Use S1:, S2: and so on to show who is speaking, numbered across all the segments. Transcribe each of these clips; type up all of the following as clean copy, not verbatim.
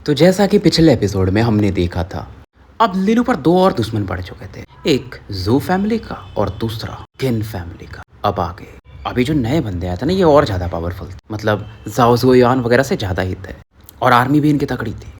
S1: तो जैसा कि पिछले एपिसोड में हमने देखा था, अब लिलू पर दो और दुश्मन पड़ चुके थे। एक जू फैमिली का और दूसरा किन फैमिली का। अब आगे अभी जो नए बंदे आए थे ना, ये और ज्यादा पावरफुल थे। मतलब जाओ जुआन वगैरह से ज्यादा ही थे। और आर्मी भी इनकी तकड़ी थी,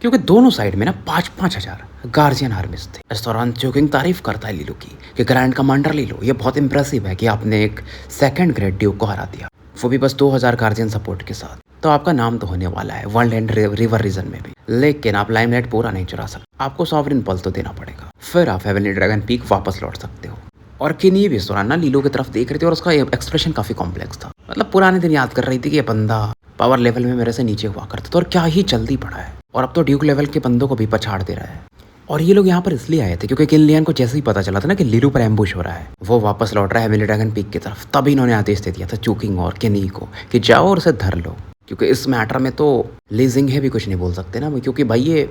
S1: क्योंकि दोनों साइड में ना 5-5 हजार गार्जियन आर्मीज थे। इस दौरान चोकिंग तारीफ करता है लिलू की कि ग्रैंड कमांडर लिलू, ये बहुत इंप्रेसिव है कि आपने एक सेकंड ग्रेड ड्यूक को हरा दिया, वो भी बस 2000 गार्जियन सपोर्ट के साथ। तो आपका नाम तो होने वाला है वर्ल्ड एंड रिवर रीजन में भी, लेकिन आप लाइमलाइट पूरा नहीं चुरा सकते। आपको सॉवरिन पल्स तो देना पड़ेगा, फिर आप हेवनली ड्रैगन पीक वापस लौट सकते हो। और किनी भी इस दौरान ना लिलू की तरफ देख रही थी और उसका एक्सप्रेशन काफी कॉम्प्लेक्स था। मतलब पुराने दिन याद कर रही थी कि ये बंदा पावर लेवल में मेरे से नीचे हुआ करता था और क्या ही जल्दी पड़ा है, और अब तो ड्यूक लेवल के बंदों को भी पछाड़ दे रहा है। और ये लोग यहाँ पर इसलिए आए थे क्योंकि किन लियान को जैसे ही पता चला था ना कि लिलू पर एम्बुश हो रहा है, वो वापस लौट रहा है हेवनली ड्रैगन पीक की तरफ, तभी इन्होंने आदेश दे दिया था चूकिंग और किनी को कि जाओ और उसे धर लो। क्योंकि इस मैटर में तो लीजिंग है भी कुछ नहीं बोल सकते ना, क्योंकि भाई ये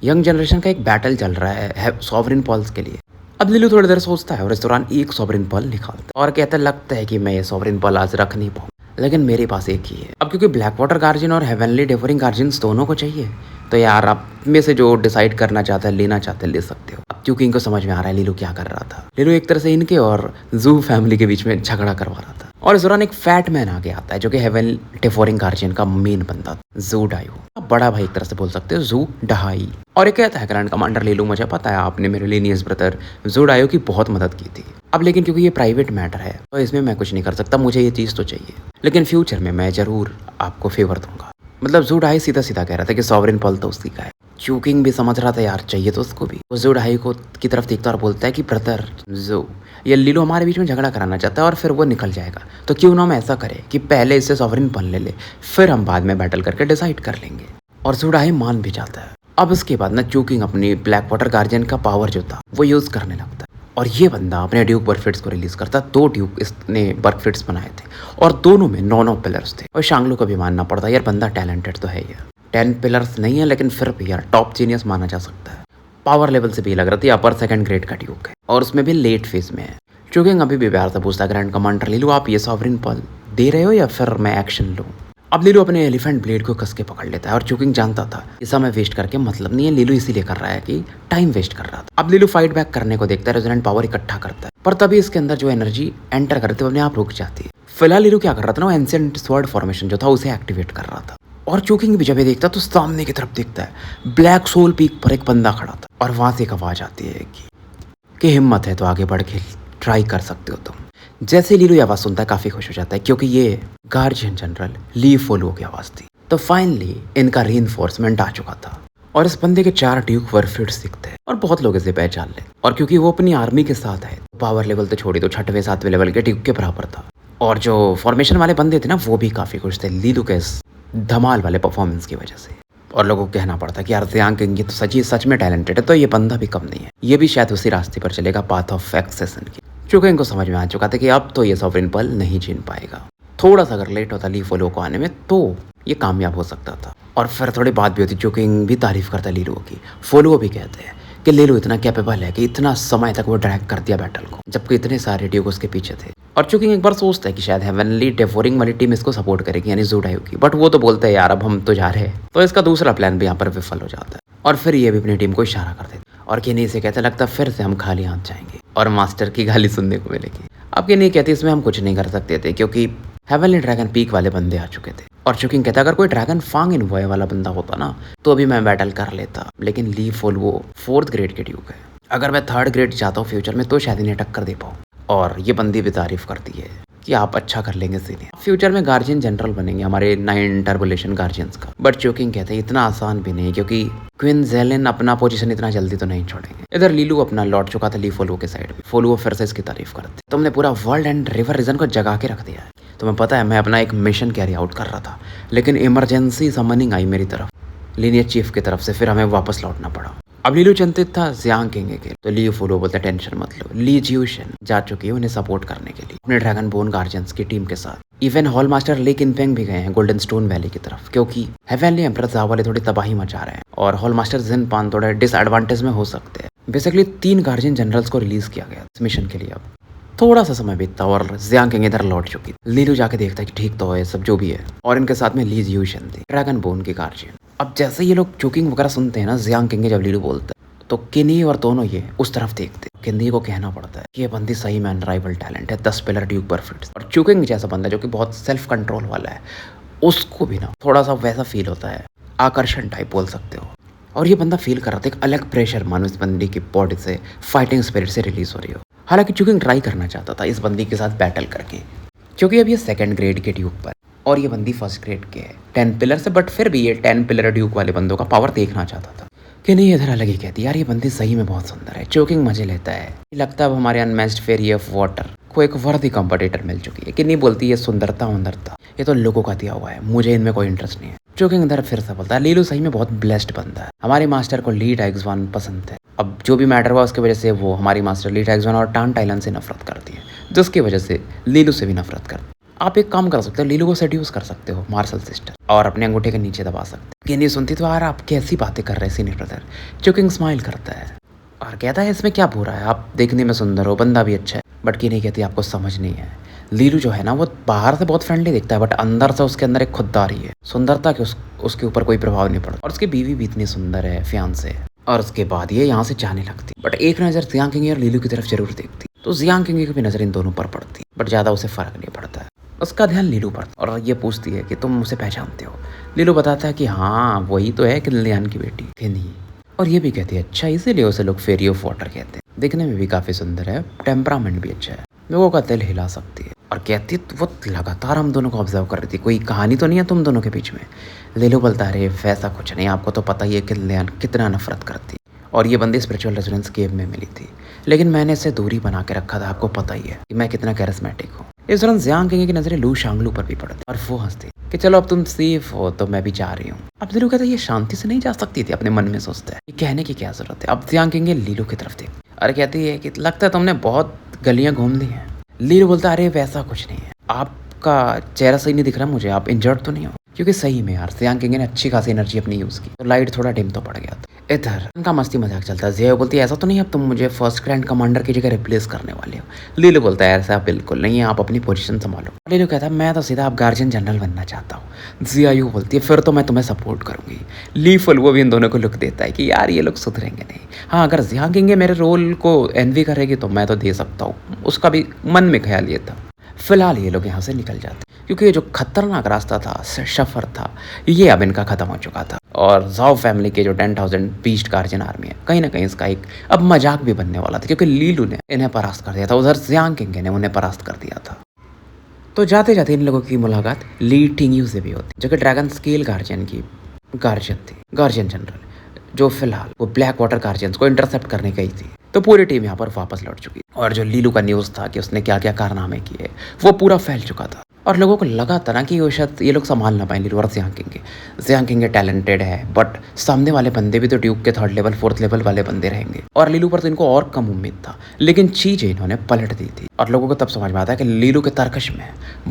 S1: यंग जनरेशन का एक बैटल चल रहा है सॉवरिन पॉल्स के लिए। अब लिलू थोड़ी देर सोचता है और इस दौरान एक सॉवरिन पॉल निकालता है और कहता लगता है कि मैं ये सॉवरिन पॉल आज रख नहीं पाऊँ, लेकिन मेरे पास एक ही है। अब क्योंकि ब्लैक वाटर गार्जियन और हेवनली डेवरिंग गार्जियंस दोनों को चाहिए, तो यार आप में से जो डिसाइड करना चाहता है, लेना चाहते हैं, ले सकते हो। अब क्योंकि इनको समझ में आ रहा है लिलू क्या कर रहा था। लिलू एक तरह से इनके और जू फैमिली के बीच में झगड़ा करवा रहा था। और इस दौरान एक फैट मैन आगे आता है जो कि हेवन डेवरिंग गार्जियन का मेन बंदा था, जू डायो, बड़ा भाई एक तरह से बोल सकते हो, जू डहाई। और ये कहता है ग्रैंड कमांडर लिलू, मुझे पता है आपने मेरे लीनियस ब्रदर जू डायो की बहुत मदद की थी। अब लेकिन क्योंकि ये प्राइवेट मैटर है तो इसमें मैं कुछ नहीं कर सकता, मुझे ये चीज़ तो चाहिए, लेकिन फ्यूचर में मैं जरूर आपको फेवर दूंगा। मतलब जू डाई सीधा सीधा कह रहा था कि सॉवरिन पल तो उसी का है। चूकिंग भी समझ रहा था यार चाहिए तो उसको भी। वो जू डाई को की तरफ देखता और बोलता है कि ब्रदर जू, ये लिलू हमारे बीच में झगड़ा कराना चाहता है और फिर वो निकल जाएगा, तो क्यों ना हम ऐसा करें कि पहले इससे सॉवरिन पल ले ले, फिर हम बाद में बैटल करके डिसाइड कर लेंगे। और जू डाई मान भी जाता है। अब इसके बाद ना चूकिंग अपनी ब्लैक वाटर गार्जियन का पावर जो था वो यूज करने लगता है, और ये बंदा अपने ड्यूक बर्कफिट्स को रिलीज करता। 2 ड्यूक इसने बर्कफिट्स बनाए थे और दोनों में 9 पिलर्स थे। और शांगलू को भी मानना पड़ता यार, बंदा टैलेंटेड तो है यार। 10 पिलर्स नहीं है लेकिन फिर भी यार टॉप जीनियस माना जा सकता है। पावर लेवल से भी लग रहा था अपर सेकंड ग्रेड का ड्यूक है, और उसमें भी लेट फेज में है। चूकिंग अभी भी प्यार से पूछता ग्रैंड कमांडर लिलू, आप ये सॉवरिन पल दे रहे हो या फिर मैं एक्शन लूँ। अब लिलू अपने एलिफेंट ब्लेड को कस के पकड़ लेता है, और चूकिंग जानता था इस समय वेस्ट करके मतलब नहीं है, लिलू इसीलिए कर रहा है कि टाइम वेस्ट कर रहा था। अब लिलू फाइट बैक करने को देखता है, रेजोनेंट पावर इकट्ठा करता है, पर तभी इसके अंदर जो एनर्जी एंटर करते हुए अपने आप रुक जाती है। फिलहाल लिलू क्या कर रहा था ना, एंशिएंट स्वॉर्ड फॉर्मेशन जो था उसे एक्टिवेट कर रहा था। और चूकिंग भी जब ये देखता तो सामने की तरफ देखता है ब्लैक सोल पीक पर एक बंदा खड़ा था, और वहां से एक आवाज आती है कि हिम्मत है तो आगे बढ़ के ट्राई कर सकते हो तुम। जैसे लिलू ये आवाज सुनता है काफी खुश हो जाता है, क्योंकि ये गार्जियन जनरल ली फोलो की आवाज थी। तो फाइनली इनका रीइंफोर्समेंट आ चुका था, और इस बंदे के 4 ड्यूक बर्कफिट्स दिखते हैं और बहुत लोग इसे पहचान ले। और क्योंकि वो अपनी आर्मी के साथ है, पावर लेवल तो छोड़ी, तो 6वें 7वें लेवल के ड्यूक के बराबर था। और जो फॉर्मेशन वाले बंदे थे ना, वो भी काफी खुश थे लिलू के इस धमाल वाले परफॉर्मेंस की वजह से। और लोगों को कहना पड़ता कि यार जियांग किंग ये तो सच में टैलेंटेड है, तो ये बंदा भी कम नहीं है, ये भी शायद उसी रास्ते पर चलेगा, पाथ ऑफ एक्सेशन की। चूंकि इनको समझ में आ चुका था कि अब तो ये सॉवरिन पल नहीं जीत पाएगा। थोड़ा सा अगर लेट होता ली फोलो को आने में तो ये कामयाब हो सकता था। और फिर थोड़ी बात भी होती, चूकिंग भी तारीफ करता लिलू की। फोलो भी कहते हैं कि लिलू इतना कैपेबल है कि इतना समय तक वो ड्रैग कर दिया बैटल को, जबकि इतने सारे ड्यूक उसके पीछे थे। और चूकिंग एक बार सोचता है कि शायद हेवनली डेवरिंग वाली टीम इसको सपोर्ट करेगी, यानी जू डायो की, बट वो तो बोलते हैं यार अब हम तो जा रहे हैं। तो इसका दूसरा प्लान भी यहाँ पर विफल हो जाता है, और फिर ये भी अपनी टीम को इशारा कर देते, और किनी से कहते लगता फिर से हम खाली हाथ जाएंगे और मास्टर की गाली सुनने को मिलेगी। अब किनी कहती इसमें हम कुछ नहीं कर सकते थे, क्योंकि हेवनली ड्रैगन पीक वाले बंदे आ चुके थे। और चूकिंग कहता अगर कोई ड्रैगन फांग इनवॉय वाला बंदा होता ना, तो अभी मैं बैटल कर लेता, लेकिन ली फुल वो 4th ग्रेड के ड्यूक है, अगर मैं 3rd ग्रेड जाता हूँ फ्यूचर में तो शायद इन्हें टक्कर दे पाऊँ। और ये बंदी भी तारीफ करती है कि आप अच्छा कर लेंगे सीधे, फ्यूचर में गार्जियन जनरल बनेंगे हमारे 9 टर्बुलेशन गार्जियंस का। बट चूकिंग कहते हैं इतना आसान भी नहीं, क्योंकि क्वीन जेलिन अपना पोजीशन इतना जल्दी तो नहीं छोड़ेंगे। इधर लिलू अपना लौट चुका था ली फोलो के साइड में। फोलो फिर से इसकी तारीफ करते, तुमने पूरा वर्ल्ड एंड रिवर रीजन को जगा के रख दिया है। तुम्हें पता है मैं अपना एक मिशन कैरी आउट कर रहा था, लेकिन इमरजेंसी समनिंग आई मेरी तरफ लीनियर चीफ की तरफ से, फिर हमें वापस लौटना पड़ा। अब लिलू चिंतित था जियांग किंग के, तो ली फोलो बोलते टेंशन मत लो, ली जियूशन जा चुकी है उन्हें सपोर्ट करने के लिए अपने ड्रैगन बोन गार्जियंस की टीम के साथ। इवन हॉल मास्टर ली किनफेंग भी गए हैं गोल्डन स्टोन वैली की तरफ, क्योंकि हेवनली एम्परर जाव वाले थोड़ी तबाही मचा रहे हैं, और हॉल मास्टर जिन पान थोड़े डिसएडवांटेज में हो सकते हैं। बेसिकली 3 गार्जियन जनरल्स को रिलीज किया गया इस मिशन के लिए अब, थोड़ा सा समय बीतता और जियांग किंग इधर लौट चुकी। लीलू जाके देखता है कि ठीक तो है सब जो भी है, और इनके साथ में ली जियूशन थी, ड्रैगन बोन की गार्जियन। अब जैसे ये लोग चोकिंग वगैरह सुनते हैं ना जियांग किंग जब लीलू बोलता है, तो किनी और दोनों ये उस तरफ देखते। किन्नी को कहना पड़ता है कि ये बंदी सही में अनराइवल टैलेंट है, 10 पिलर ड्यूक परफेक्ट। और चोकिंग जैसा बंदा जो कि बहुत सेल्फ कंट्रोल वाला है, उसको भी ना थोड़ा सा वैसा फील होता है, आकर्षण टाइप बोल सकते हो। और ये बंदा फील कर रहा था एक अलग प्रेशर मानो इस बंदी की बॉडी से, फाइटिंग स्पिरिट से रिलीज हो रही हो। हालांकि चुकिंग ट्राई करना चाहता था इस बंदी के साथ बैटल करके, क्योंकि अब ये सेकंड ग्रेड के ड्यूक पर और ये बंदी फर्स्ट ग्रेड के है 10 पिलर से, बट फिर भी ये 10 पिलर ड्यूक वाले बंदों का पावर देखना चाहता था। कि नहीं इधर अलग ही कहती यार ये बंदी सही में बहुत सुंदर है, चोकिंग मजे लेता है, लगता है अब हमारे अनमैच्ड फेरी ऑफ वाटर को एक वर्दी कॉम्पिटिटर मिल चुकी है। कि नहीं बोलती ये सुंदरता उंदरता ये तो लोगों का दिया हुआ है, मुझे इनमें कोई इंटरेस्ट नहीं है। चोकिंग इधर फिर से बोलता है लीलू सही में बहुत ब्लेस्ड बंदा है, हमारे मास्टर को लीड एक्स1 पसंद है। अब जो भी मैटर हुआ उसकी वजह से वो हमारी मास्टर लीड एक्स1 और टान टाइलन से नफरत करती है, जिसकी वजह से लीलू से भी नफरत करती है। आप एक काम कर सकते हो, लीलू को सेड्यूस कर सकते हो मार्शल सिस्टर, और अपने अंगूठे के नीचे दबा सकते हो। ये नहीं सुनती तो यार आप कैसी बातें कर रहे हैं सीनियर ब्रदर। चोकिंग स्माइल करता है और कहता है इसमें क्या बुरा है, आप देखने में सुंदर हो, बंदा भी अच्छा है, बट की नहीं कहती आपको समझ नहीं है। लीलू जो है ना वो बाहर से बहुत फ्रेंडली दिखता है, बट अंदर से उसके अंदर एक खुददारी है, सुंदरता के उसके ऊपर कोई प्रभाव नहीं पड़ता। और उसकी बीवी भी इतनी सुंदर है, फियांसे है। और उसके बाद ये यहाँ से जाने लगती, बट एक नज़र जियांग किंग और लीलू की तरफ जरूर देखती, तो जियांग किंग की भी नज़र इन दोनों पर पड़ती, बट ज़्यादा उसे फर्क नहीं पड़ता है। उसका ध्यान लीलू पर, और ये पूछती है कि तुम उसे पहचानते हो। लीलू बताता है कि हाँ वही तो है किलियान की बेटी किनी। और ये भी कहती है अच्छा इसीलिए उसे लोग फेरी ऑफ वाटर कहते हैं, दिखने में भी काफ़ी सुंदर है, टेम्परामेंट भी अच्छा है, लोगों का दिल हिला सकती है। और कहती वो लगातार हम दोनों को ऑब्जर्व कर रही थी, कोई कहानी तो नहीं है तुम दोनों के बीच में। लीलू बोलता है अरे वैसा कुछ नहीं, आपको तो पता ही है कि लियान कितना नफरत करती, और ये बंदी स्पिरिचुअल रेजिडेंस केव में मिली थी, लेकिन मैंने इससे दूरी बना के रखा था, आपको पता ही है कि मैं कितना कैरिस्मेटिक हूँ। इस दौरान जियांग किंग की नजरें लू शांगलू पर भी पड़ती और वो हंसती कि चलो अब तुम सेफ हो तो मैं भी जा रही हूँ। अब लीलू कहता है ये शांति से नहीं जा सकती थी, अपने मन में सोचता है ये कहने की क्या जरूरत है। अब जियांग किंग लीलू की तरफ देखती और कहती है कि लगता है तुमने बहुत गलियां घूम ली हैं। लीलू बोलता अरे वैसा कुछ नहीं है, आपका चेहरा सही नहीं दिख रहा मुझे, आप इंजर्ड तो नहीं हो। क्योंकि सही में यार जियांग किंग ने अच्छी खासी एनर्जी अपनी यूज़ की, तो लाइट थोड़ा डिम तो पड़ गया था। इधर उनका मस्ती मजाक चलता है। जिया बोलती है ऐसा तो नहीं अब तुम मुझे फर्स्ट ग्रैंड कमांडर की जगह रिप्लेस करने वाले हो। लीलू बोलता है ऐसा बिल्कुल नहीं है, आप अपनी पोजीशन संभालो। लीलू कहता है मैं तो सीधा आप गार्जियन जनरल बनना चाहता हूँ। जिया यू बोलती है फिर तो मैं तुम्हें सपोर्ट करूंगी। लीफुल वो भी इन दोनों को लुक देता है कि यार ये लोग सुधरेंगे नहीं। हाँ अगर जिया किंग मेरे रोल को एनवी करेगी तो मैं तो दे सकता हूँ, उसका भी मन में ख्याल ये था। फिलहाल ये लोग यहाँ से निकल जाते क्योंकि ये जो खतरनाक रास्ता था, सफर था, ये अब इनका खत्म हो चुका था। और जाओ फैमिली के जो 10,000 बीस्ट गार्जियन आर्मी है, कहीं ना कहीं इसका एक अब मजाक भी बनने वाला था, क्योंकि लीलू ने इन्हें परास्त कर दिया था, उधर जियांग किंग ने उन्हें परास्त कर दिया था। तो जाते जाते इन लोगों की मुलाकात ली टिंगयू से भी होती, जो कि ड्रैगन स्केल गार्जियन की गार्जियन थी, गार्जियन जनरल, जो फिलहाल वो ब्लैक वाटर गार्जियंस को इंटरसेप्ट करने गई थी। तो पूरी टीम यहाँ पर वापस लौट चुकी, और जो लीलू का न्यूज़ था कि उसने क्या क्या कारनामे किए वो पूरा फैल चुका था, और लोगों को लगा था ना कि वो शायद ये लोग संभाल ना पाए लीलू और जियांग किंग के। जियांग किंग टैलेंटेड है, बट सामने वाले बंदे भी तो ड्यूक के 3rd लेवल 4th लेवल वाले बंदे रहेंगे, और लीलू पर तो इनको और कम उम्मीद था। लेकिन चीजें इन्होंने पलट दी थी, और लोगों को तब समझ में आता है कि लीलू के तरकश में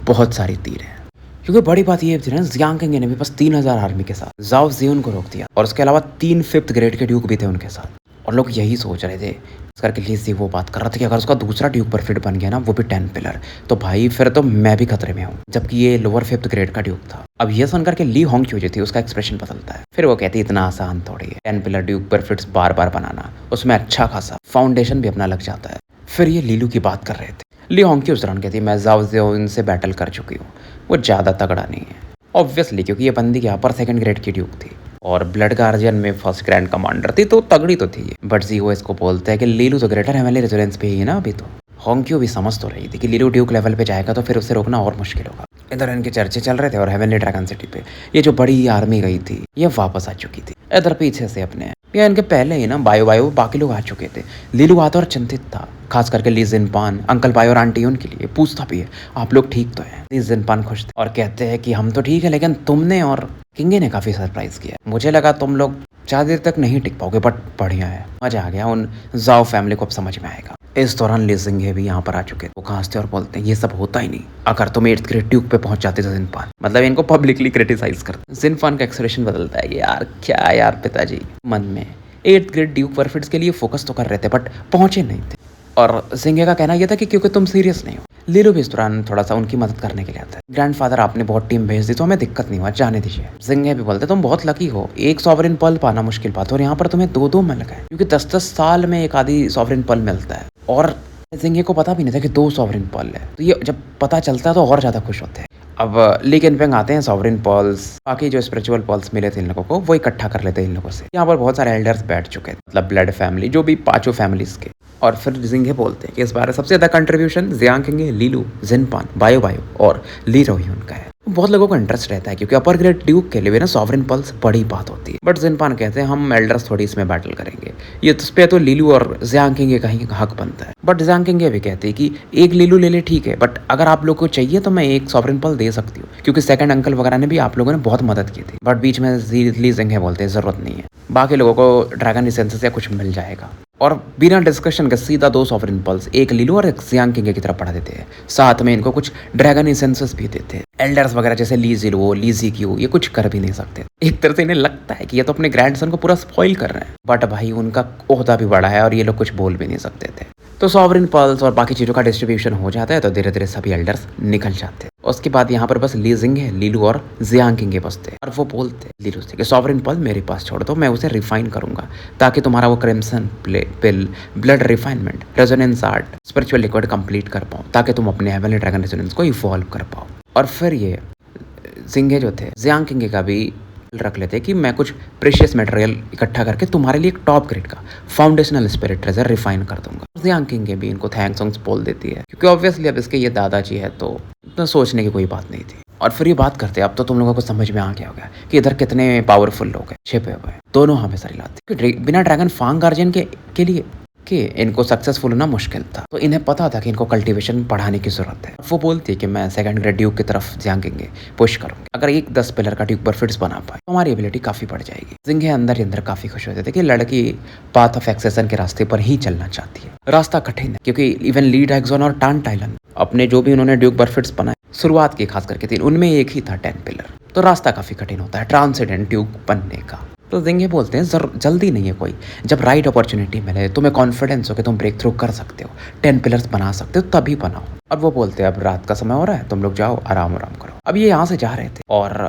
S1: बहुत सारी तीर है। क्योंकि बड़ी बात ये थी ना, जियांग किंग ने भी बस 3000 आर्मी के साथ जाओ जियोन को रोक दिया, और उसके अलावा 3 5th ग्रेड के ड्यूक भी थे उनके साथ। और लोग यही सोच रहे थे, इस करके लीजी वो बात कर रहा था कि अगर उसका दूसरा ड्यूक परफेक्ट बन गया ना, वो भी 10 पिलर, तो भाई फिर तो मैं भी खतरे में हूँ, जबकि ये लोअर 5th ग्रेड का ड्यूक था। अब ये सुनकर के ली होंग क्यों जो थी उसका एक्सप्रेशन बदलता है, फिर वो कहती है इतना आसान थोड़ी है 10 पिलर ड्यूक परफेक्ट बार बार बनाना, उसमें अच्छा खासा फाउंडेशन भी अपना लग जाता है। फिर ये लीलू की बात कर रहे थे। ली होंग की उस दौरान कहती है मैं जाओ जियोन से बैटल कर चुकी हूँ, वो ज़्यादा तगड़ा नहीं है ऑब्वियसली, क्योंकि ये बंदी के अपर 2nd ग्रेड की ड्यूक थी और ब्लड गार्जियन में 1st ग्रैंड कमांडर थी, तो तगड़ी तो थी ये। बट जीओ इसको बोलते हैं कि लीलू तो ग्रेटर हेवनली रेजिडेंस पे ही है ना अभी, तो होंक्यो भी समझ तो रही थी कि लीलू ड्यूक लेवल पे जाएगा तो फिर उसे रोकना और मुश्किल होगा। इधर इनके चर्चे चल रहे थे, और हेवनली ड्रैगन सिटी पे ये जो बड़ी आर्मी गई थी ये वापस आ चुकी थी। इधर पीछे से अपने या इनके पहले ही ना बायो बाकी लोग आ चुके थे। लीलू आता और चिंतित था, खास करके ली जिनपान, अंकल बायो और आंटी उनके लिए पूछता भी है आप लोग ठीक तो हैं। ली जिनपान खुश थे और कहते हैं कि हम तो ठीक है, लेकिन तुमने और किंगे ने काफी सरप्राइज किया, मुझे लगा तुम लोग ज़्यादा देर तक नहीं टिक पाओगे, बट बढ़िया है, मजा आ गया। उन जाओ फैमिली को अब समझ में आएगा। इस दौरान लिजिंगे भी यहाँ पर आ चुके, वो खांसते और बोलते हैं ये सब होता ही नहीं, अगर तुम 8th ग्रेड ड्यूक पे पहुंच जाते तो जिनपान, मतलब इनको पब्लिकली क्रिटिसाइज करते। जिनपान का एक्सप्रेशन बदलता है कि यार क्या यार पिताजी, मन में 8th ग्रेड ड्यूक परफेक्ट्स के लिए फोकस तो कर रहे थे बट पहुंचे नहीं थे। और जिंगे का कहना यह था कि क्योंकि तुम सीरियस नहीं हो। लीलू भी इस दौरान थोड़ा सा उनकी मदद करने के लिए आता है। ग्रैंडफादर आपने बहुत टीम भेज दी तो हमें दिक्कत नहीं हुआ, जाने दीजिए। जिंगे भी बोलते तुम बहुत लकी हो, एक सॉवरेन पर्ल पाना मुश्किल बात और यहाँ पर तुम्हें दो दो मिल गए, क्योंकि 10-10 साल में एक आधी सॉवरेन पर्ल मिलता है। और जिंगे को पता भी नहीं था कि 2 सॉवरेन पर्ल है, तो ये जब पता चलता है तो और ज्यादा खुश होते हैं। अब ली केनफेंग आते हैं, सॉवरेन पर्ल्स बाकी जो स्पिरिचुअल पर्ल्स मिले थे इन लोगों को वो इकट्ठा कर लेते हैं इन लोगों से। यहाँ पर बहुत सारे एल्डर्स बैठ चुके हैं, मतलब ब्लड फैमिली जो भी 5 फैमिलीज के। और फिर जिंगे बोलते हैं कि इस बार सबसे ज्यादा कंट्रीब्यूशन जियांग किंग, लीलू, जिनपान, बायो बायो और ली रोही उनका है। बहुत लोगों को इंटरेस्ट रहता है क्योंकि अपर ग्रेड ड्यूक के लिए ना सॉवरेन पल्स बड़ी बात होती है। बट जिनपान कहते हैं हम एल्डर्स थोड़ी इसमें बैटल करेंगे, ये उस पे तो लीलू और जियांग किंग का ही हक बनता है। बट जियांग किंग भी कहते हैं कि एक लीलू ले ले ठीक है, बट अगर आप लोग को चाहिए तो मैं एक सॉवरेन पल दे सकती हूँ, क्योंकि सेकंड अंकल वगैरह ने भी आप लोगों ने बहुत मदद की थी। बट बीच में ली जिंगे बोलते हैं जरूरत नहीं है, बाकी लोगों को ड्रैगन एसेंस से कुछ मिल जाएगा। और बिना डिस्कशन के सीधा 2 सॉवरेन पल्स, एक लीलू और एक जियांग किंग की तरफ पढ़ा देते हैं। साथ में इनको कुछ ड्रैगन एसेंसेस भी देते हैं। एल्डर्स वगैरह जैसे ली जिलो, ली ज़िक्यू ये कुछ कर भी नहीं सकते। एक तरह से इन्हें लगता है कि ये तो अपने ग्रैंडसन को पूरा स्पॉइल कर रहे हैं, बट भाई उनका ओहदा भी बड़ा है और ये लोग कुछ बोल भी नहीं सकते थे। तो सॉवरेन पल्स और बाकी चीज़ों का डिस्ट्रीब्यूशन हो जाता है, तो धीरे धीरे सभी एल्डर्स निकल जाते हैं। उसके बाद यहाँ पर बस ली जिंग है, लीलू और जियांग किंग बसते हैं। और वो बोलते हैं लीलू से कि सॉवरेन पल मेरे पास छोड़ दो, मैं उसे रिफाइन करूंगा ताकि तुम्हारा वो crimson pill, blood refinement, resonance art, spiritual liquid complete कर पाओ, ताकि तुम अपने हेवनली ड्रैगन रेजोनेंस को इवॉल्व कर पाओ। और फिर ये जिंगे जो थे जियांग किंग का भी रख लेते कि मैं कुछ प्रेशियस मटेरियल इकट्ठा करके तुम्हारे लिए एक टॉप ग्रेड का फाउंडेशनल स्पिरिट ट्रेजर रिफाइन कर दूंगा। जियांग किंग भी इनको थैंक्स सॉन्ग्स बोल देती है, क्योंकि ऑब्वियसली अब इसके ये दादाजी है तो इतना सोचने की कोई बात नहीं थी। और फिर ये बात करते हैं, अब तो तुम लोगों को समझ में आ गया होगा कि इधर कितने पावरफुल लोग हैं छिपे हुए हैं। दोनों हमें सारी लाते बिना ड्रैगन फांग गार्जियन के लिए कि इनको सक्सेसफुल होना मुश्किल था, तो इन्हें पता था कि इनको कल्टीवेशन बढ़ाने की जरूरत है। वो बोलती है कि मैं सेकंड ग्रेड ड्यूक की तरफ जाएंगे पुश करूंगी, अगर एक 10 पिलर का ड्यूक बर्फिट्स बना पाए तो हमारी एबिलिटी काफी बढ़ जाएगी। जिंगे अंदर ही अंदर काफी खुश होते थे कि लड़की पाथ ऑफ एक्सेशन के रास्ते पर ही चलना चाहती है। रास्ता कठिन है क्योंकि इवन लीड एक्सॉन और टांटाइलन अपने जो भी उन्होंने ड्यूक बर्फिट्स बनाए शुरुआत की खास करके थी, उनमें एक ही था 10 पिलर, तो रास्ता काफी कठिन होता है ट्रांसेंडेंट ड्यूक बनने का। तो जिंगे बोलते हैं जल्दी नहीं है कोई, जब राइट अपॉर्चुनिटी मिले, तुम्हें कॉन्फिडेंस हो कि तुम ब्रेक थ्रू कर सकते हो, 10 पिलर्स बना सकते हो, तभी बनाओ। अब वो बोलते हैं अब रात का समय हो रहा है, तुम लोग जाओ आराम करो। अब ये यहाँ से जा रहे थे और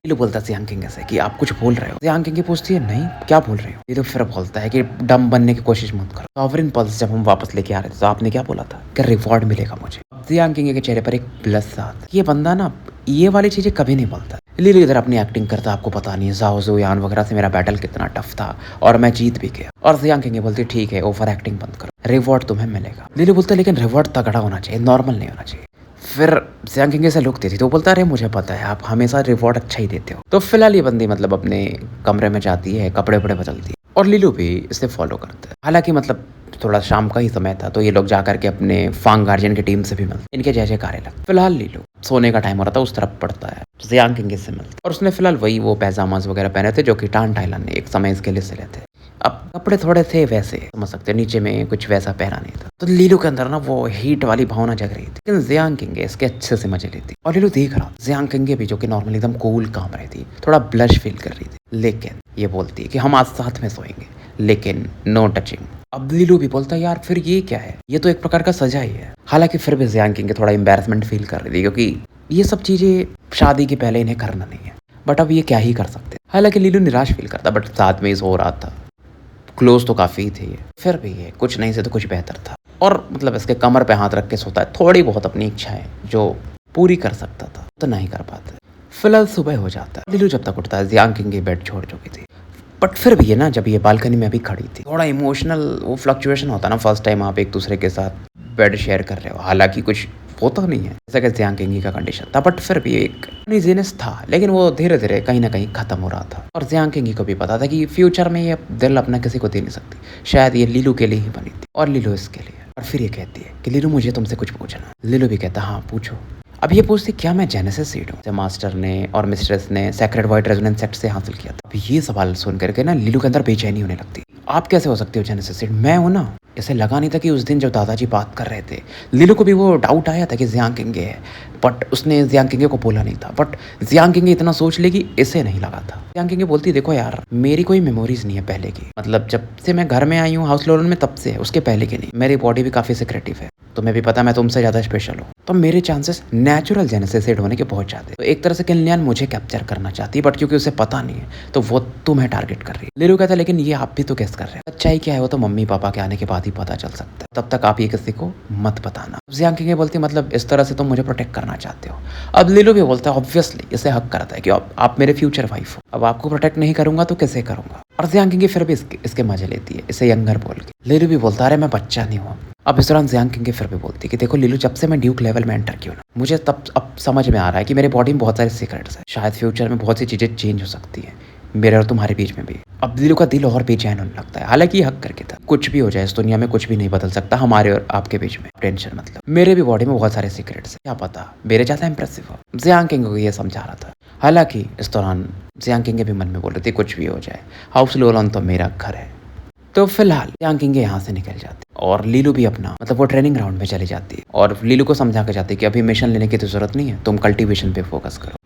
S1: लीलू बोलता है जियांग किंग से कि आप कुछ भूल रहे हो। जियांग किंग पूछती है नहीं क्या भूल रहे हो। लीलू फिर बोलता है कि डम बनने की कोशिश मत करो, सॉवरेन पल्स जब हम वापस लेके आ रहे थे तो आपने क्या बोला था कि रिवॉर्ड मिलेगा मुझे। जियांग किंग के चेहरे पर एक ब्लश आता है, ये बंदा ना ये वाली चीजें कभी नहीं बोलता। लीलू इधर अपनी एक्टिंग करता, आपको पता नहीं जाओ ज़ुयान वगैरह से मेरा बैटल कितना टफ था और मैं जीत भी गया। और जियांग किंग बोलती ठीक है ओवर एक्टिंग बंद करो, रिवॉर्ड तुम्हें मिलेगा। लीलू बोलता लेकिन रिवॉर्ड तगड़ा होना चाहिए, नॉर्मल नहीं होना चाहिए। फिर जियांग किंग से लुक देती तो बोलता अरे मुझे पता है आप हमेशा रिवॉर्ड अच्छा ही देते हो। तो फिलहाल ये बंदी मतलब अपने कमरे में जाती है, कपड़े वपड़े बदलती है और लीलू भी इसे फॉलो करता है। हालांकि मतलब थोड़ा शाम का ही समय था, तो ये लोग जाकर के अपने फांग गार्जियन की टीम से भी मिलते, इनके जैसे कार्य लगते। फिलहाल लीलू सोने का टाइम हो रहा था, उस तरफ पड़ता है, जियांग किंग से मिलता और उसने फिलहाल वही वो पैजामाज वगैरह पहने थे जो कि टांटाइलन ने एक समय इसके लिए सिले थे। अब कपड़े थोड़े थे वैसे समझ सकते, नीचे में कुछ वैसा पहना नहीं था, तो लीलू के अंदर ना वो हीट वाली भावना जग रही थी। लेकिन जियांग किंग इसके अच्छे से मजे लेती और लीलू देख रहा जियांग किंग भी जो कि नॉर्मली एकदम कूल काम रही थी, थोड़ा ब्लश फील कर रही थी। लेकिन ये बोलती है कि हम आज साथ में सोएंगे लेकिन नो टचिंग। अब लीलू भी बोलता है यार फिर ये क्या है, ये तो एक प्रकार का सजा ही है। हालांकि फिर भी जियांग किंग थोड़ा एम्बैरेसमेंट फील कर रही थी क्योंकि ये सब चीजें शादी के पहले इन्हें करना नहीं है, बट अब ये क्या ही कर सकते। हालांकि लीलू निराश फील करता, बट साथ में सो रहा था, क्लोज तो काफी थे ये, फिर भी ये कुछ नहीं से तो कुछ बेहतर था। और मतलब इसके कमर पे हाथ रख के सोता है, थोड़ी बहुत अपनी इच्छाएं जो पूरी कर सकता था तो नहीं कर पाता। फिलहाल सुबह हो जाता है, लीलू जब तक उठता है जियांग किंग की बेड छोड़ चुकी थी, बट फिर भी ये ना जब ये बालकनी में अभी खड़ी थी, थोड़ा इमोशनल वो फ्लक्चुएशन होता है ना, फर्स्ट टाइम आप एक दूसरे के साथ बेड शेयर कर रहे हो। हालांकि कुछ होता नहीं है जैसा कि जियांग किंग का कंडीशन था, बट फिर भी एक अनइजीनेस था, लेकिन वो धीरे धीरे कहीं ना कहीं खत्म हो रहा था। और जियांग किंग को भी पता था कि फ्यूचर में ये दिल अपना किसी को दे नहीं सकती, शायद ये लीलू के लिए ही बनी थी और लीलू इसके लिए। और फिर ये कहती है कि लीलू मुझे तुमसे कुछ पूछना। लीलू भी कहता हाँ पूछो। अब ये पूछती क्या मैं जेनेसिस सीड हूँ, मास्टर ने और मिस्ट्रेस ने सेक्रेड वाइट रेजोनेंस सेट से हासिल किया था। अब ये सवाल सुन करके ना लीलू के अंदर बेचैनी होने लगती। आप कैसे हो सकते हो जेनेसिस सीड, मैं हूँ ना। इसे लगा नहीं था कि उस दिन जब दादाजी बात कर रहे थे, लिलू को भी वो डाउट आया था कि जियांग किंगे है, बट उसने जियांग किंगे को बोला नहीं था। बट जियांग किंगे इतना सोच लेगी, इसे नहीं लगा था। जियांग किंगे बोलती, देखो यार, मेरी कोई मेमोरीज नहीं है पहले की, मतलब जब से मैं घर में आई हूँ हाउस लोन में तब से है, उसके पहले की नहीं। मेरी बॉडी भी काफी सिक्रेटिव है, तुम्हें भी पता मैं तुमसे ज्यादा स्पेशल हूँ, तो मेरे चांसेस नेचुरल जेनेसिस से होने के बहुत ज्यादा। तो एक तरह से किनलियान मुझे कैप्चर करना चाहती है, बट क्योंकि उसे पता नहीं है तो वो तुम्हें टारगेट कर रही है। लिलू कहता है, लेकिन ये आप भी तो गेस कर रहे हैं, सच्चाई क्या है वो तो मम्मी पापा के आने के बाद ही पता चल सकता है, तब तक आप ये किसी को मत बताना। जियांग किंगे बोलती, मतलब इस तरह से तुम मुझे प्रोटेक्ट करना चाहते हो। अब लिलू भी बोलता है, ऑब्वियसली इसे हक करता है कि आप मेरे फ्यूचर वाइफ हो, अब आपको प्रोटेक्ट नहीं करूंगा तो कैसे करूंगा। और जियांग किंगे फिर भी इसके मजे लेती है, इसे यंगर बोल के। लिलू भी बोलता है, अरे मैं बच्चा नहीं हूँ। अब इस दौरान जियांग किंगे फिर भी बोलती है कि देखो लिलू, जब से मैं ड्यूक लेवल में एंटर किया ना, मुझे तब अब समझ में आ रहा है कि मेरे बॉडी में बहुत सारे सीक्रेट्स हैं, शायद फ्यूचर में बहुत सी चीजें चेंज हो सकती है, मेरे और तुम्हारे बीच में भी। अब लिलू का दिल और बेचैन होने लगता है, हालांकि ये हक करके था, कुछ भी हो जाए इस दुनिया में कुछ भी नहीं बदल सकता हमारे और आपके बीच में, टेंशन मतलब, मेरे भी बॉडी में बहुत सारे सीक्रेट्स हैं, क्या पता मेरे ज्यादा इंप्रेसिव हो। जियांग किंगे को ये समझा रहा था। हालांकि इस दौरान जियांग किंगे भी मन में बोल रहे थे, कुछ भी हो जाए हाउस लोलन तो मेरा घर है। तो फिलहाल जियांग किंगे यहाँ से निकल जाती और लीलू भी अपना मतलब वो ट्रेनिंग ग्राउंड में चली जाती है और लीलू को समझा के जाती है कि अभी मिशन लेने की तो जरूरत नहीं है, तुम कल्टीवेशन पे फोकस करो।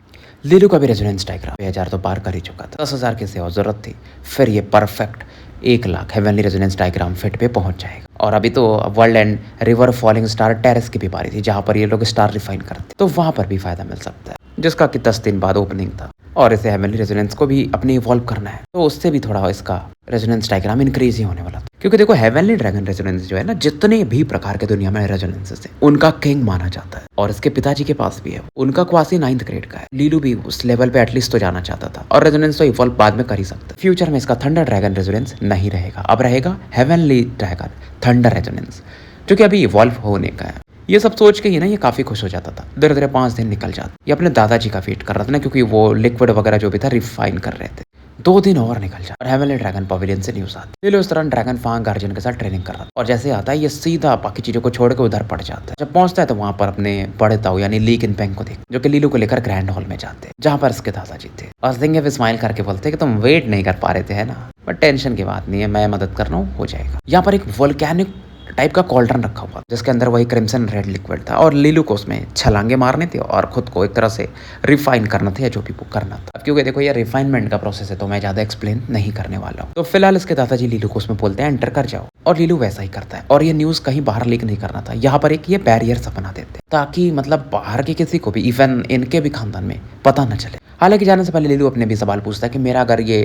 S1: लीलू का भी रेजोनेंस डायग्राम 2000 तो पार कर ही चुका था, 10,000 की सेवा जरूरत थी, फिर ये perfect 1,00,000 heavenly resonance diagram fit पे पहुंच जाएगा। और अभी तो world and river falling star terrace की भी पारी थी, जहां पर ये लोग स्टार रिफाइन करते, तो वहां पर भी फायदा मिल सकता है, जिसका कि 10 दिन बाद ओपनिंग था। और इसे हेवनली रेजोनेंस को भी अपने इवॉल्व करना है, तो उससे भी थोड़ा इसका रेजोनेंस डायग्राम इंक्रीज ही होने वाला था। क्योंकि देखो हेवनली ड्रैगन रेजोनेंस जो है ना, जितने भी प्रकार के दुनिया में रेजोनेंसेस है उनका किंग माना जाता है, और इसके पिताजी के पास भी है, उनका क्वासी 9th ग्रेड का है। लीलू भी उस लेवल पे एटलीस्ट तो जाना चाहता था, और रेजोनेंस तो इवॉल्व बाद में कर ही सकता है। फ्यूचर में इसका थंडर ड्रैगन रेजोनेंस नहीं रहेगा, अब रहेगा हेवनली ड्रैगन थंडर रेजोनेंस, जो कि अभी इवॉल्व होने का है। ये सब सोच के ही ना ये काफी खुश हो जाता था। धीरे धीरे 5 दिन निकल जाते, ये अपने दादाजी का वेट कर रहा था ना, क्योंकि वो लिक्विड वगैरह जो भी था रिफाइन कर रहे थे। 2 दिन और निकल जाते और हेवनली ड्रैगन पवेलियन से न्यूज आती। लिलू इस तरह ड्रैगन फांग गार्जियन के साथ ट्रेनिंग कर रहा था, और जैसे आता है ये सीधा बाकी चीजों को छोड़ के उधर पड़ जाता है। जब पहुंचता है तो वहां पर अपने बड़े ताऊ यानी ली किनपेंग को देख, जो कि लिलू को लेकर ग्रैंड हॉल में जाते हैं, जहां पर इसके दादाजी थे। और सिंह भी स्माइल करके बोलते कि तुम वेट नहीं कर पा रहे थे है ना, बट टेंशन की बात नहीं है, मैं मदद कर रहा हूँ, हो जाएगा। यहाँ पर एक वोल्केनिक टाइप का कॉल्ड्रन रखा हुआ, जिसके अंदर वही क्रिम्सन रेड लिक्विड था, और लीलू को उसमें छलांगे मारने थे और खुद को एक तरह से रिफाइन करना था, या जो भी वो करना था। अब क्योंकि देखो ये रिफाइनमेंट का प्रोसेस है, तो मैं ज्यादा एक्सप्लेन नहीं करने वाला हूँ। तो फिलहाल इसके दादाजी लीलू को उसमें बोलते हैं एंटर कर जाओ, और लीलू वैसा ही करता है। और ये न्यूज कहीं बाहर लीक नहीं करना था, यहाँ पर एक ये बैरियर सा बना देते ताकि मतलब बाहर के किसी को भी, इवन इनके भी खानदान में पता न चले। हालांकि जाने से पहले लीलू अपने भी सवाल पूछता है कि मेरा अगर ये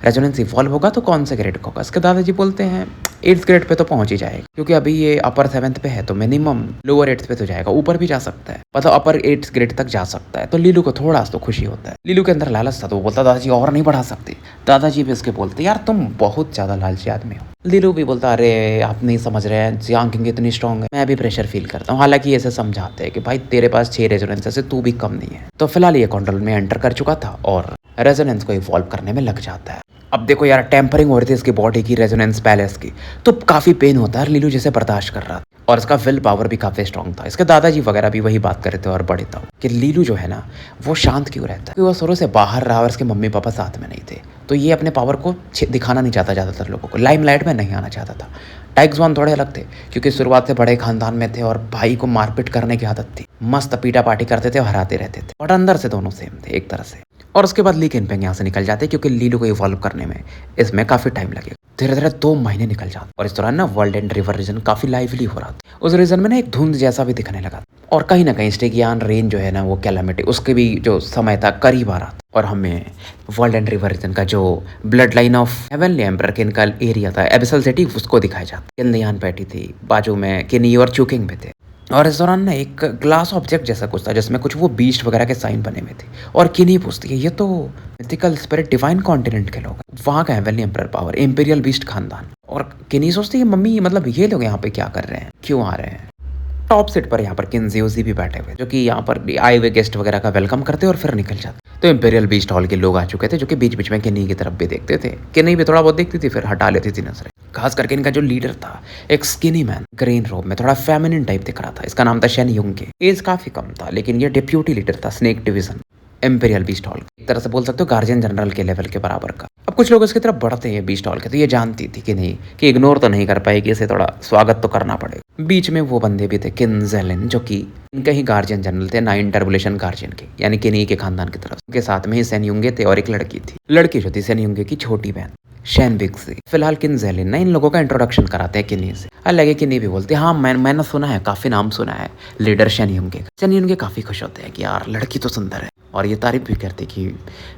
S1: रेजोनेंस इवॉल्व होगा तो कौन से ग्रेड का होगा। इसके दादाजी बोलते हैं 8th ग्रेड पे तो पहुंच ही जाएगा, क्योंकि अभी ये अपर 7th पे है, तो मिनिमम लोअर 8th पे तो जाएगा, ऊपर भी जा सकता है, मतलब अपर 8th ग्रेड तक जा सकता है। तो लीलू को थोड़ा तो खुशी होता है। लीलू के अंदर लालच था, तो वो बोलता दादाजी और नहीं बढ़ा सकते। दादाजी भी उसके बोलते यार तुम बहुत ज्यादा लालची आदमी हो। लीलू भी बोलता अरे आप नहीं समझ रहे हैं, जियांग किंग इतनी स्ट्रॉन्ग है, मैं भी प्रेशर फील करता हूँ। हालांकि ऐसे समझाते हैं कि भाई तेरे पास 6 रेजोनेंस है, तू भी कम नहीं है। तो फिलहाल ये कंट्रोल में एंटर कर चुका था और रेजोनेंस को इवॉल्व करने में लग जाता है। अब देखो यार टेम्परिंग हो रही थी इसकी बॉडी की रेजोनेंस पैलेस की, तो काफी पेन होता है, लीलू जिसे बर्दाश्त कर रहा था, और इसका विल पावर भी काफी स्ट्रांग था। इसके दादाजी वगैरह भी वही बात कर रहे थे और बड़े था कि लीलू जो है ना वो शांत क्यों रहता है, क्योंकि वो शुरू से बाहर रहा और इसके मम्मी पापा साथ में नहीं थे, तो ये अपने पावर को दिखाना नहीं चाहता ज्यादातर लोगों को, लाइमलाइट में नहीं आना चाहता था। टाइग्स वन थोड़े अलग थे, क्योंकि शुरुआत से बड़े खानदान में थे और भाई को मारपीट करने की आदत थी, मस्त पीटा पार्टी करते थे और हराते रहते थे, और अंदर से दोनों सेम थे एक तरह से। और उसके बाद ली किनपेंग यहाँ से निकल जाते, क्योंकि लीलू को इवॉल्व करने में इसमें काफी टाइम लगेगा। धीरे धीरे 2 महीने निकल जाते, और इस दौरान ना वर्ल्ड एंड रिवर रीजन काफी लाइवली हो रहा था। उस रीजन में ना एक धुंध जैसा भी दिखने लगा, और कहीं ना कहीं स्टेगियान रेन जो है ना वो कैलामिटी उसके भी जो समय था करीब आ रहा था, और हमें वर्ल्ड एंड रिवर रीजन का जो blood line of heavenly emperor के इनका एरिया था एबिसल सिटी, उसको दिखाया जाता। किनलियान बैठी थी बाजू में, किनी और चुकिंग भी थे, और इस दौरान ना एक ग्लास ऑब्जेक्ट जैसा कुछ था जिसमें कुछ वो बीस्ट वगैरह के साइन बने हुए थे, और किनी पूछती है ये तो मिथिकल स्पिरिट डिवाइन कॉन्टिनेंट के लोग हैं, वहाँ का heavenly emperor power imperial beast खानदान। और किनी सोचती है मम्मी मतलब ये लोग यहाँ पे क्या कर रहे हैं, क्यों आ रहे हैं। टॉप सीट पर यहाँ पर किन्जियोजी भी बैठे हुए, जो कि यहाँ पर आए हुए गेस्ट वगैरह का वेलकम करते और फिर निकल जाते। तो इंपीरियल बीस्ट हॉल के लोग आ चुके थे, जो कि बीच बीच में किन्नी की तरफ भी देखते थे, किन्नी भी थोड़ा बहुत देखती थी फिर हटा लेती थी नजरें। खास करके इनका जो लीडर था एक स्किनी मैन ग्रीन रोब में, थोड़ा फेमिनिन टाइप दिख रहा था, इसका नाम था शेन युंग के। एज काफी कम था, लेकिन ये डिप्यूटी लीडर था snake division. Empirical beast hall, एक तरह से बोल सकते हो गार्जियन जनरल के लेवल के बराबर का। अब कुछ लोग इसकी तरफ बढ़ते हैं बीस्ट हॉल के, तो ये जानती थी कि नहीं कि इग्नोर तो नहीं कर पाएगी, इसे थोड़ा स्वागत तो करना पड़ेगा। बीच में वो बंदे भी थे किन जेलिन, जो कि इनके ही गार्जियन जनरल थे, 9 टर्बुलेशन गार्जियन के, यानी किन्ही के खानदान की तरफ। उनके साथ में ही सेन युंगे थे और एक लड़की थी, लड़की जो थी सेन युंगे की छोटी बहन शैन बिग्सी। फिलहाल किन जेलिन ना इन लोगों का इंट्रोडक्शन कराते हैं किन्ही से। अलग किन्ही भी बोलते हैं हाँ मैंने सुना है, काफी नाम सुना है लीडर शैन युंगे। शैन युंगे काफी खुश होते हैं कि यार लड़की तो सुंदर है, और ये तारीफ भी करते कि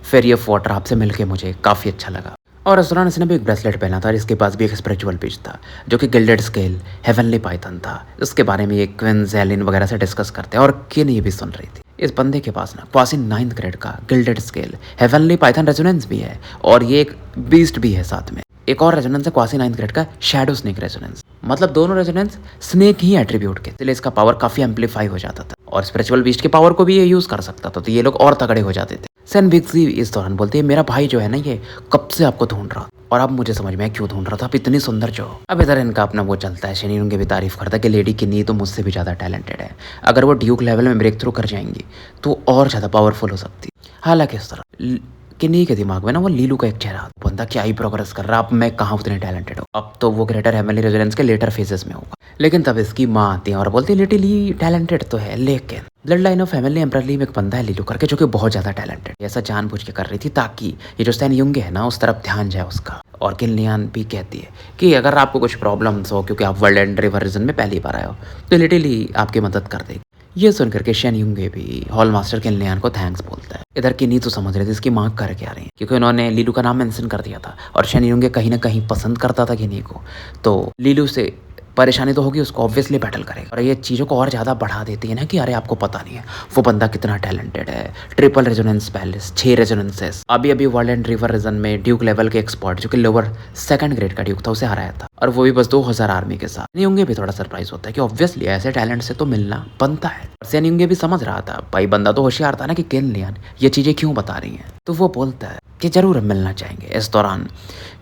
S1: फेरी ऑफ वाटर आपसे मिलके मुझे काफी अच्छा लगा। और इस दौरान इसने भी एक ब्रेसलेट पहना था, जिसके पास भी एक स्पिरिचुअल बीज था जो कि गिल्डेड स्केल हेवनली पाइथन था। इसके बारे में ये क्विन जेलिन वगैरह से डिस्कस करते हैं, और किन ये भी सुन रही थी। इस बंदे के पास ना क्वासी 9th ग्रेड का gilded scale heavenly Python resonance भी है, और ये एक बीस्ट भी है साथ में। एक और रेजोनेंस है क्वासी 9th ग्रेड का शैडो स्नेक रेजोनेंस। मतलब दोनों रेजोनेंस स्नेक ही एट्रीब्यूट के, इसलिए इसका पावर काफी एम्पलीफाई हो जाता था, और स्पिरिचुअल बीस्ट की पावर को भी ये यूज कर सकता था, तो ये लोग और तगड़े हो जाते थे। सेन बिग्सी इस दौरान बोलती है मेरा भाई जो है ना ये कब से आपको ढूंढ रहा, और अब मुझे समझ में क्यों ढूंढ रहा था, आप इतनी सुंदर जो हो। अब इधर इनका अपना वो चलता है, शनि उनकी भी तारीफ करता है कि लेडी किन्नी तो मुझसे भी ज़्यादा टैलेंटेड है, अगर वो ड्यूक लेवल में ब्रेक थ्रू कर जाएंगी तो और ज़्यादा पावरफुल हो सकती। हालांकि इस तरह किन्नी के दिमाग में ना वो लीलू का एक चेहरा, बंदा क्या ही प्रोग्रेस कर रहा, अब मैं कहाँ उतने टैलेंटेड हूँ। अब तो वो ग्रेटर हेवनली रेजोनेंस के लेटर फेजेस में होगा। लेकिन तब इसकी माँ आती है और बोलती है लिटिली टैलेंटेड तो है, लेकिन ब्लड लाइन ऑफ फैमिली एम्परली में एक बंदा है लीलू करके, जो कि बहुत ज्यादा टैलेंटेड। ऐसा जानबूझ के कर रही थी ताकि ये जो सेन युंगे है ना उस तरफ ध्यान जाए उसका। और किन लियान भी कहती है कि अगर आपको कुछ प्रॉब्लम्स हो, क्योंकि आप वर्ल्ड एंड रिवर रीजन में पहली बार आए हो, तो लिटिली आपकी मदद कर देगी। ये सुन करके शेन युंगे भी हॉल मास्टर किन लियान को थैंक्स बोलता है। इधर किन्नी तो समझ रही थी इसकी माँ कर क्या रही है, क्योंकि उन्होंने लीलू का नाम मेंशन कर दिया था, और शेन युंगे कहीं ना कहीं पसंद करता था किन्नी को, तो लीलू से परेशानी तो होगी, उसको ऑब्वियसली बैटल करेगा। और ये चीज़ों को और ज़्यादा बढ़ा देती है ना कि अरे आपको पता नहीं है वो बंदा कितना टैलेंटेड है। ट्रिपल रेजोनेंस पैलेस, 6 रेजोनेंसेस, अभी वर्ल्ड एंड रिवर रीजन में ड्यूक लेवल के एक्सपर्ट जो कि लोअर 2nd ग्रेड का ड्यूक था उसे हराया था, और वो भी बस 2000 आर्मी के साथ। सेन भी थोड़ा सरप्राइज होता है कि ऑब्वियसली ऐसे टैलेंट से तो मिलना बनता है। सेन भी समझ रहा था भाई बंदा तो होशियार था ना कि किन लियान ये चीज़ें क्यों बता रही हैं, तो वो बोलता है कि जरूर हम मिलना चाहेंगे। इस दौरान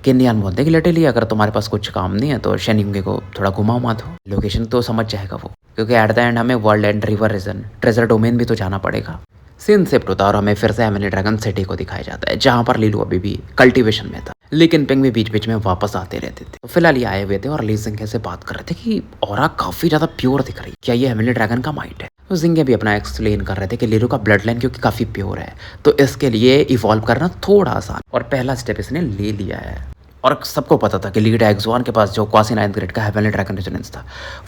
S1: किन लियान बोलते हैं कि लिटिली अगर तुम्हारे पास कुछ काम नहीं है तो शेन युंगे को थोड़ा घुमाओ मत हो, लोकेशन तो समझ जाएगा वो, क्योंकि एट द एंड हमें world and river region treasure domain भी तो जाना पड़ेगा। सीन शिफ्ट होता है और हमें फिर से हेवनली ड्रैगन सिटी को दिखाया जाता है, जहाँ पर लीलू अभी भी कल्टीवेशन में था, लेकिन पिंग भी बीच बीच में वापस आते रहते थे। तो फिलहाल ये आए हुए थे और ली जिंगे से बात कर रहे थे कि ऑरा काफी ज्यादा प्योर दिख रही है, क्या ये हेवनली ड्रैगन का माइंड है। तो जिंगे भी अपना एक्सप्लेन कर रहे थे कि लीलू का ब्लड लाइन क्योंकि काफी प्योर है, तो इसके लिए इवॉल्व करना थोड़ा आसान, और पहला स्टेप इसने ले लिया है। और सबको पता था कि लीड एक्सवान के पास जो क्वासी 9th ग्रेड का हेवनली ड्रैगन रेजोनेंस था,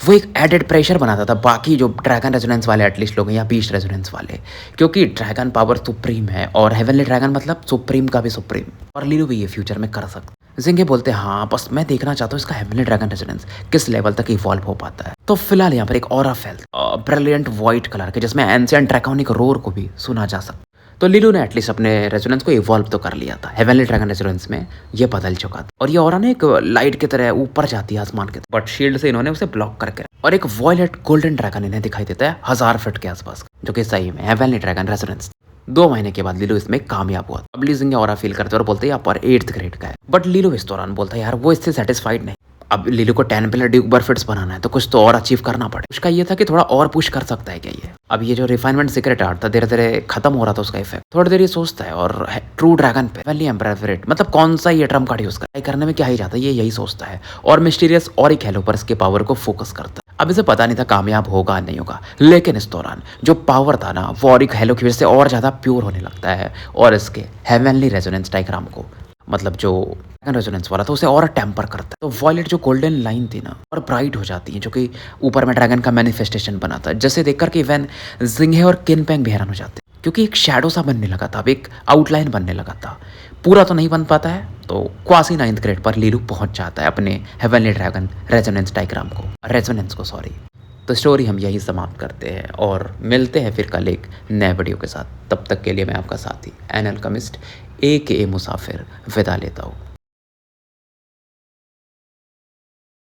S1: वो एक एडेड प्रेशर बनाता था बाकी जो ड्रैगन रेजोनेंस वाले एटलीस्ट लोग हैं या बीस्ट रेजोनेंस वाले, क्योंकि ड्रैगन पावर सुप्रीम है, और हेवनली ड्रैगन मतलब सुप्रीम का भी सुप्रीम, और लीलू भी ये फ्यूचर में कर सकता। जिंगे बोलते हैं हाँ बस मैं देखना चाहता हूँ इसका हेवनली ड्रैगन रेजोनेंस किस लेवल तक इवॉल्व हो पाता है। तो फिलहाल यहाँ पर एक ऑरा फैलता ब्रिलियंट व्हाइट कलर के, जिसमें एंशिएंट ड्रैकोनिक रोर को भी सुना जा सकता। तो लीलू ने एटलीस्ट अपने रेजोनेंस को इवॉल्व तो कर लिया था, हेवनली ड्रैगन रेजोनेंस में ये बदल चुका था, और ये ऑरा ने एक लाइट की तरह ऊपर जाती है आसमान के, बट शील्ड से इन्होंने उसे ब्लॉक करके, और एक वॉयलेट गोल्डन ड्रैगन इन्हें दिखाई देता है 1000 फीट के आसपास, जो कि सही में हेवनली ड्रैगन रेजोनेंस। 2 महीने के बाद लीलू इसमें कामयाब हुआ। अब ली जिंगे ऑरा फील करते और बोलते हैं पर 8th ग्रेड का है, बट लीलू इस दौरान बोलता है यार वो इससे सेटिस्फाइड नहीं, अब लीलू को 10 पिलर ड्यूक बर्फिट्स बनाना है, तो कुछ तो और अचीव करना पड़े। उसका ये था कि थोड़ा और पुश कर सकता है क्या ये। अब ये जो रिफाइनमेंट सीक्रेट आर्ट था धीरे धीरे खत्म हो रहा था उसका इफेक्ट। थोड़ी देर ये सोचता है और ट्रू ड्रैगन पे वैली एम्परर फेवरेट मतलब कौन सा ये ट्रम्प कार्ड यूज करने में क्या ही जाता है, ये यही सोचता है, और मिस्टीरियस और एक हेलो पर इसके पावर को फोकस करता है। अब इसे पता नहीं था कामयाब होगा नहीं होगा, लेकिन इस दौरान जो पावर था ना वो और एक हेलो की वजह से और ज्यादा प्योर होने लगता है, और इसके हेवनली रेजोनेंस डायग्राम को मतलब जो रेजोनेंस वाला था उसे और टेम्पर करता है। तो वॉयलेट जो गोल्डन लाइन थी ना और ब्राइट हो जाती है, जो कि ऊपर में ड्रैगन का मैनिफेस्टेशन बना था, जैसे देखकर के इवन जिंगे और किन पेंग भी हैरान हो जाते हैं, क्योंकि एक शैडो सा बनने लगा था, अब एक आउटलाइन बनने लगा था, पूरा तो नहीं बन पाता है। तो क्वासी 9th ग्रेड पर लीलू पहुंच जाता है अपने हेवनली ड्रैगन रेजोनेंस डायग्राम को, रेजोनेंस को सॉरी। तो स्टोरी हम यही समाप्त करते हैं और मिलते हैं फिर कल एक नए वीडियो के साथ। तब तक के लिए मैं आपका साथी एन अल्केमिस्ट AKA मुसाफिर विदा लेता हूँ।